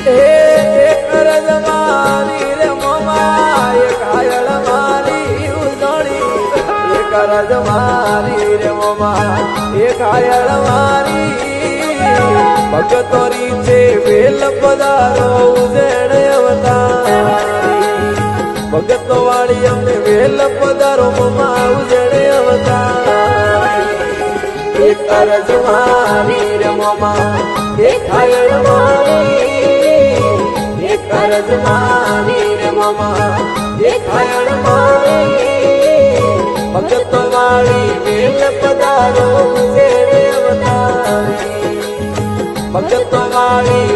એક અરજ મારી રે મોમા એક હાયળ મારી ઉજળી એક અરજ મારી રે મોમા એક હાયળ મારી ભગતોરી છે વેલ પધારો ઉજેણ અવતારી ભગતો વાળી અમને વેલ પધારો મોમા ઉજેણ અવતારી એક અરજ મારી રે મોમા એક હાયળ મારી એક અરજ મારી રે મોમા એક હાયળ મારી ભગતો વાળી વેલ પધારો ઉજેણ અવતારી ભગતો વાળી